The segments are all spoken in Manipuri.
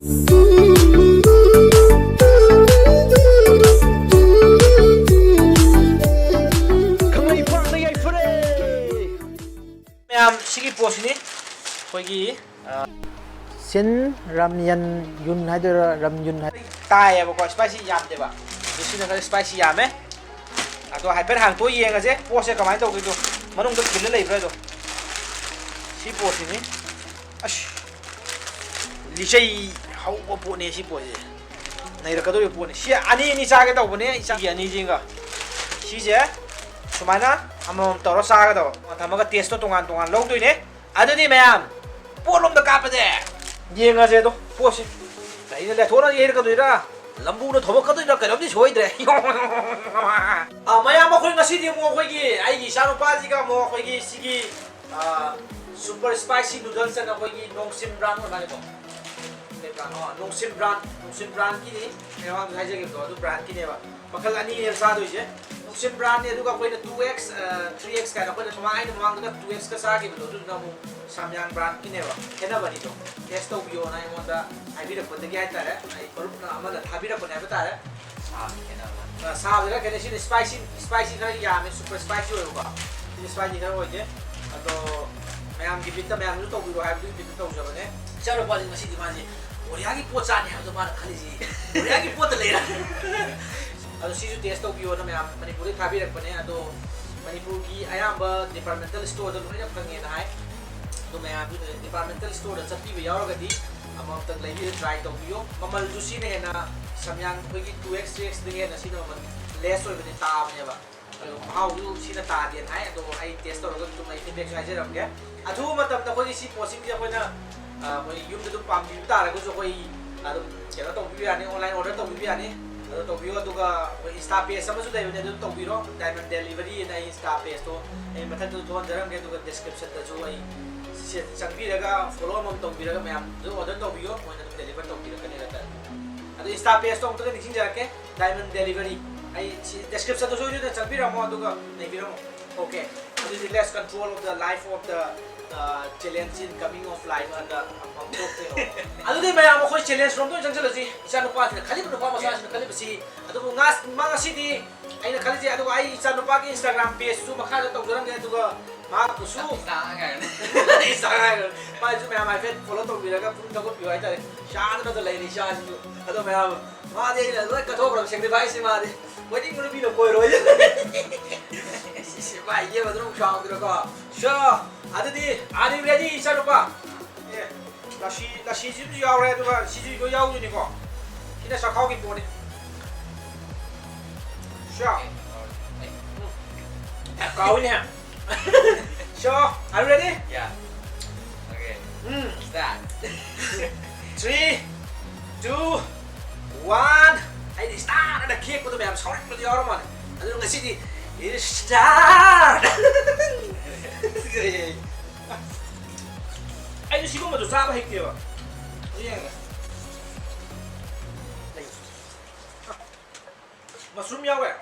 Sigi posini koigi Sin ramyan yun haidara ramyun hai tai ba ko spicy yam de ba sini ka spicy yam ato hyper hang to yenga je pose kamai to gido manung do kille lei bra do si posini ash lishai hau ko po ne si pose nai ra ka do po ne si ani ni sa ga to bone isa ani jinga si je sumana amom toro sa ga do thamaga taste to tongan tongan log doi ne aduni mayam polom da kap de yenga je do posi dai ne le thona ye ka doi ra lambu no thobok ka doi ra karom di soi dre mayam khoi ngasi di mo khoi gi ai gi sanu pa ji ga mo khoi gi sigi super spicy noodles na khoi gi Nongshim brand ma ne ko Nongshim brand ki ni mewa ga je ge do brand ki ne ba makal ani ne sa doi je Nongshim brand ne du ga khoi na 2x 3x ka na khoi na thoma ai na mang ga 2x ka sa gi do du na mo samyang brand ki ne ba kena ba ni to test to bio na mo da ai bi ra ko de ga ta re ai parup na ama da thabi ra ko ne ba ta re kena ba sa ga kene si spicy ka ya me super spicy ho ba ni spicy ka ho je ado mayam gi bitta mayam lu to bi ro ha bi bitta to ja ba ne charo pa ni masi di ma ji oriagi po cha ni ha do ma khali ji oriagi po ta le ra ado si ju test to bio na mayam Manipuri thabi ra ko ne ado Manipur ki ayamba departmental store da loina kange na hai do mayam departmental store da chapi ba yaura ga di amam tak lai bi try to bio mamal ju si ne na samyang khoi gi 2x 3x de na si no man less oi ba ta ba ne ba how you si na ta dian hai do ai test to ga tu mai feedback sai je ram ge adu matam da khoi si posing je khoi na khoi yum da pam bi ta ra ko jo khoi adu ke na to bi ya ni online order to bi ya ni adu to bio du ga insta page sama su dai ne du to bi ro diamond delivery na insta page to ai matha tu thon jaram ge du ga description da jo ai sang bi ga follow mom to bi ga mayam du order to bio mo na deliver to bi ga ne ta adu insta page to to ni sing ja ke diamond delivery ai description to jo ju sang bi ra mo du ga nei bi ro okay this is less control of the life of the challenge in coming of life and adu de mayam khoi challenge rom to jang jala ji isa no pa khali no pa ma sa khali basi adu ngas ma ngasi di ai na khali ji adu ai isa no pa ki Instagram page su ma kha to jaram ge adu ga ma ku su Instagram ma ju mayam ai fet follow to bi ga pun to ko pi ai ta sha na to lai ni sha ju adu mayam ma de la lo ka to bro sing de bai si ma de wedding mo bi no koi ro si bai ye ba drum shang dro ko sha are you ready isa no pa la shi ji yaw re du ga shi ji go yaw ni ko kina sa khao ki po ni sha khao ni ha sure are you ready Yeah. Okay. Start. 3 2 1 ai di start ada cake ko to mayam sorry ko yaw man adu ngasi di start ai si ko ma do sa ba hek ke ba yang mushroom yaw eh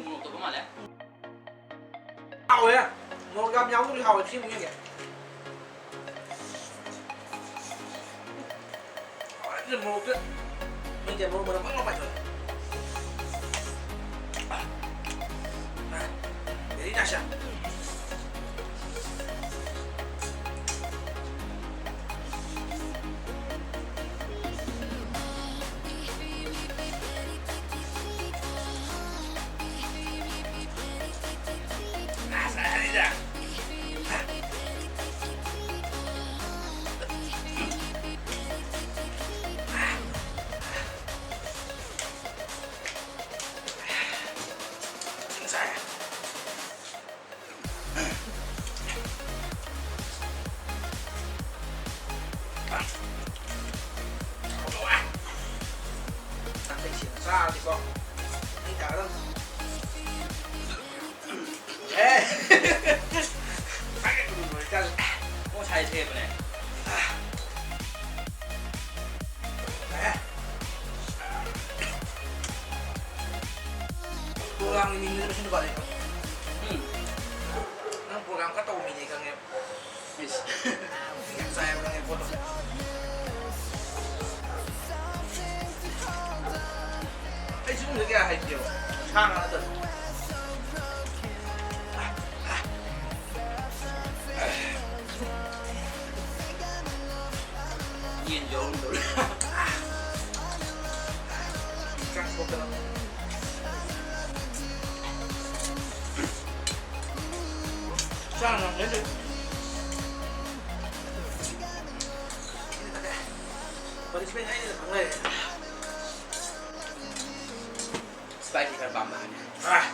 Một tổ mà đấy. hào ấy một gam nhau đi hào chim như vậy rồi một cái mình chỉ một mình bắt nó mày rồi để đi nào sao sao thì con đi cả đâu Có thay thêm này. program ini ni mesti buat ni. Program kata umi ni kan ni. Yes. Saya orang yang foto được cái hay kiểu sang nó được nhìn vô rồi căng một cái sang nó đến rồi punishment hay là thằng này spicy kan bamba à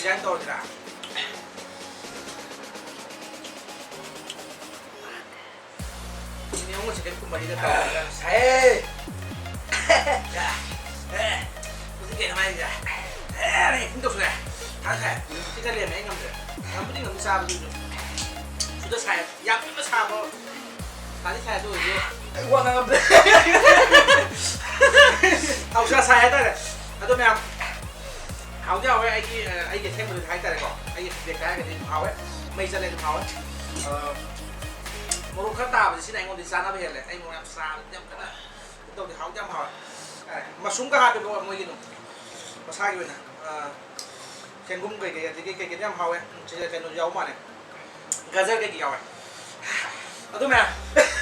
Jangan tahu tidak. Ini orang cakap kembali dah tahu. Saya. Mesti kena main dah. Ni untuk sudah. Tak saya. Kita lihat main kamu. Kamu ni kamu sahabat dulu. Sudah saya. Yang itu sahabat. Tadi saya tu je. Wah kamu. Tahu saya dah. Atau memang. Hào nhau với anh kia thêm một hai tay này có anh việc cái thì hào ấy mây chân lên hào ấy một lúc khác tao thì xin anh còn đi xa nó bây giờ này anh muốn làm xa nhầm cái này tôi thì hào nhầm hào mà súng cả hai được rồi mới gì nữa mà sai rồi nè khen cũng cái nhầm hào ấy chỉ là khen nó dấu mà này gazer cái kiểu này tôi mẹ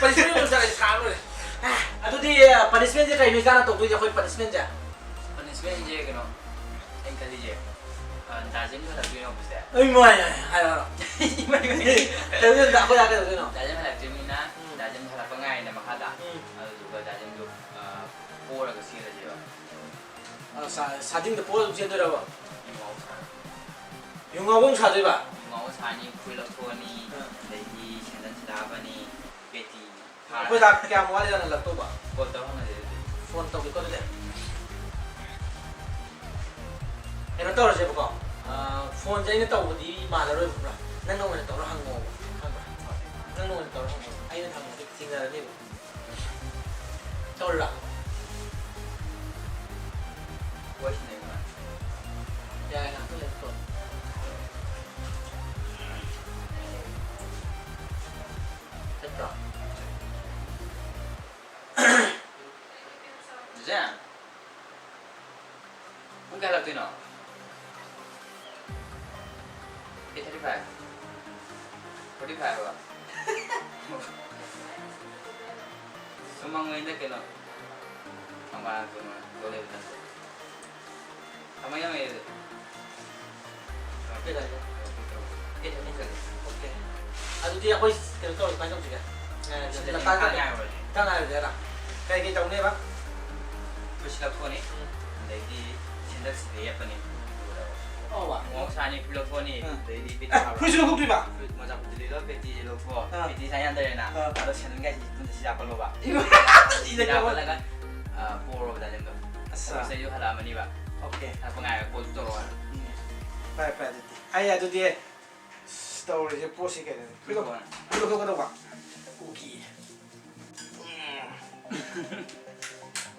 punishment nó sẽ xa rồi tôi đi punishment cái này cái nào tôiจะ punishment chứ punishment je cái nó anh cái gì đã dính cái đầu tiên không phải ơi mày hay là đầu tiên đã có ra cái đầu tiên nào đã dính hay là chim na đã dính hay là có ngày này mà khá đã rồi đã dính được po là cái gì là gì vậy 사진 도 보여 주세요 여러분 ngầu sa 영어봉 사들 봐 ngầu sa ni khui lộc thua ni để đi xem đến đá và ni beti कोई दा क्या मोबाइल जाने लग तो बा có tao không là phone तो को दे एनो तौर से बको फोन जैन तौबदी मालरोय बुरा नंग नोन तौर हंगो हंगो नंग नोन तौर हंगो आइना थंगो सिंगरनि तौर ला voice này mà या ना तो ले तो 됐다 Dạ không cái là tôi nào 835 45 rồi semua người cái nó không mà tôi lên đó không ai nghe được cái này cái này không được 오케이 아주 뒤에 거의 또 관점 주게 là tăng ngày rồi tăng ngày rồi đó cái trồng này bác tôi sẽ làm này để đi xin đất để apa nih 와 mau sani pilot nih để đi biết nào 프리즈로 국도 봐 mau 잡고 들리러 배티 로고 배티 사냥 되나 나도 쉬는 게 진짜 시작 걸로 봐 이제 시작 거 걸라가 보러 다니는 거 아싸 bisa juga halaman nih pak 오케이 apa nggak aku tuh 빨리 아이 아주 뒤에 스토리 이제 보시게 되네 그리고 그거 봐 고기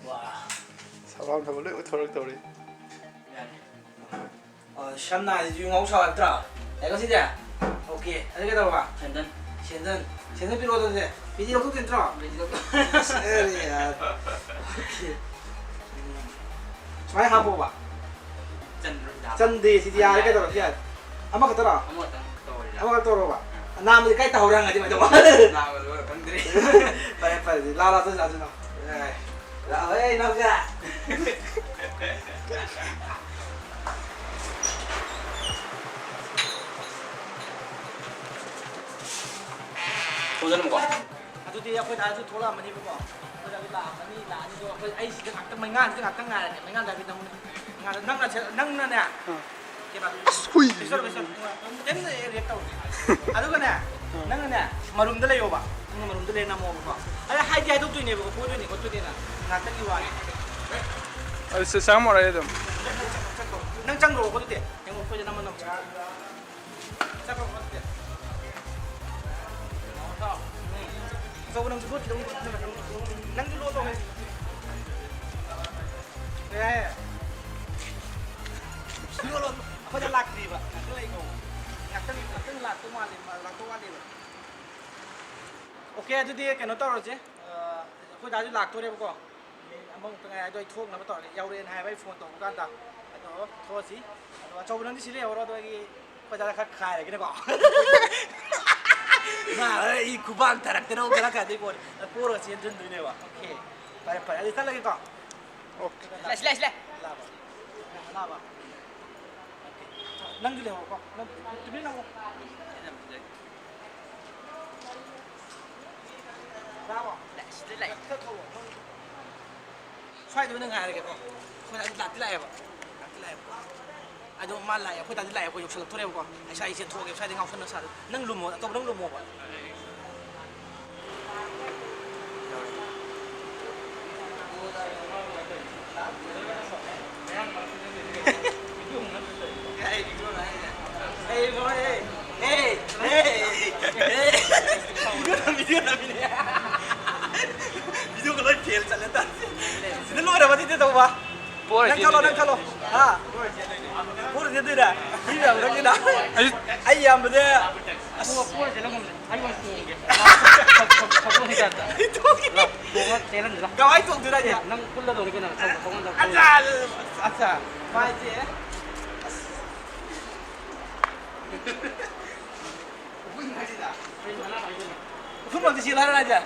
와 사람 더 놀래 더럽더리 샴나 융하고 사왔더라 내가 진짜 오케이 알게 다 봐. 현전 현전 필요도 돼 비디오 꼭 된더라 비디오 세리야 오케이 많이 하고 봐 chân thì ai cái đó là ama cái đó ama cái đó ba nam thì cái tàu đang ở trên đó phải la tôi ra nào là ơi nó ra 도전은 거 아주디 앞에 아주 돌아만 해보고 저기 나니 저 아이 진짜 각각 만간 만간 잡이 너무 낭나 hui besar em lihat tahu aduh kan ya nang ne marum dale yo ba nang marum dale na mo ba ada hai dia tu ni ba ko tu ni na ngata ki wa Ay, sa sama ra yun. nang chang ro ko te yang ko je naman nam cha ko ko te so nang jut nang ju lo to he lo koจะลักดีป่ะก็เลยงงอยากตั้งหลักตัวมาเลยมาหลักตัวมาเลยโอเคจุดที่กันต่อเลยคุยได้จุดหลักตัวเดียวก็มองเป็นไงโดยทั่วนะมาต่อเลยยาวเรียนหายไปโฟนต่อกันต่างตัวโทษสิตัวโจบนั้นที่สิเรียกว่าตัวกี้คุยได้คัดคายอะไรกันก่อนมาอีกคุบ้านแต่ละแต่เราแต่ละกันที่คนพูดเสียงจนดูเนี่ยวะโอเคไปอันนี้ตั้งเลยก่อนโอเคลาบนั่งอยู่เลยก็นั่งจุดนี้นั่งได้ป่ะได้ช่วยดูนึงหาอะไรกันคนตัดที่ไหนป่ะตัดที่ไหนป่ะไอ้ดูมาไหลคนตัดที่ไหนก็ยกสลับทั่วเลยป่ะไอ้ชายเชียนทั่วเก็บชายที่เขาขึ้นมาสัตว์นั่งลุมหมดตัวนั่งลุมหมดป่ะVideo kalau fail jalan tak. Ini lu ada mati tu tahu bah? Nang kalau, ha? Pura dia tu dah. Ini orang ni dah. Ayam betul. Pura jalan mana? Ayam tu. Kau ni kan? Itu ni. Pura jalan dah. Kau itu tu dah je. Nang pula tu ni kan? Acha. Baik je. Pun masih silaran aja.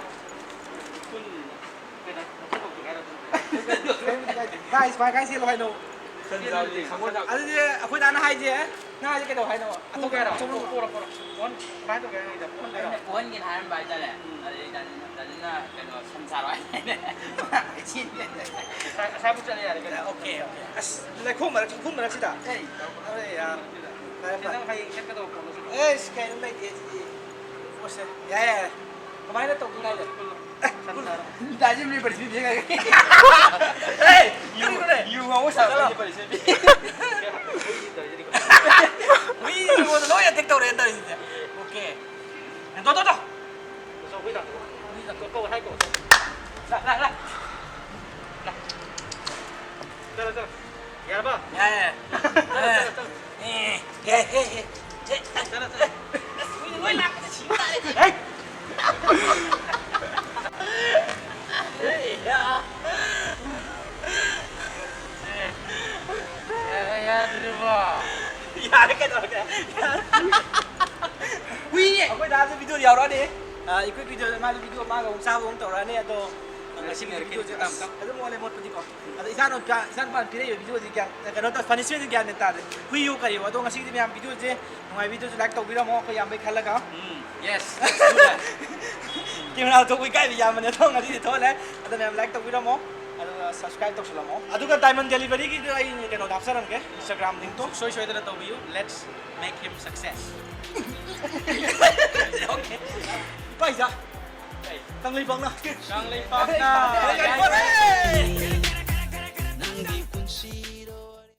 Guys, guys sih lo hai no. Ada dia, aku dah nak hai je. Nak aja kita hai no. Atau kaya dah. Cuma pura. Pun, mai tu kaya ni dah. Pun kita hanba aja le. Ada nak kena samsar ai. Chin. Saya pun cari ada kena. Okey. Lek kum mana sih dah? Ada ya. Kita hai kita tu. Sekarang ni dia. Bos ya. Kemarin tu tu ada. Dah je beli bersih dia kan. You mau sahaja beli bersih. Wih, mau lo ya TikTok renda ni. Okey. Tu. So wih dah. Kau hai kau. Lah. Jalan. Ya apa? Ya. Jalan. Wih nak cinta ni. Ya, terima. Ya, cái đó kìa. Quy. Ở đây đã video nhiều đó đi. Ikut video mana video mana orang sahaja orang tahu ni atau masih video je tam. Ada mau lemot pun diko. Ada isan pan pilih video je kan. Kalau tu punishment je kan nentar. Quy you kari. Atau ngasih dia yang video je. Mengai video je like tahu bila mau kau yang baik kalah kau. Yes. Kau nak tahu quy kai bila mana tahu ngasih dia tahu lah. Ada yang like tahu bila mau. Ada subscribe tahu selalu mau. Ada kan diamond delivery kita ini kan udah Seram ke Instagram link tu. Soy dah tahu you. Let's make him success. Okay. Baik dah. Tăng ly phong nào.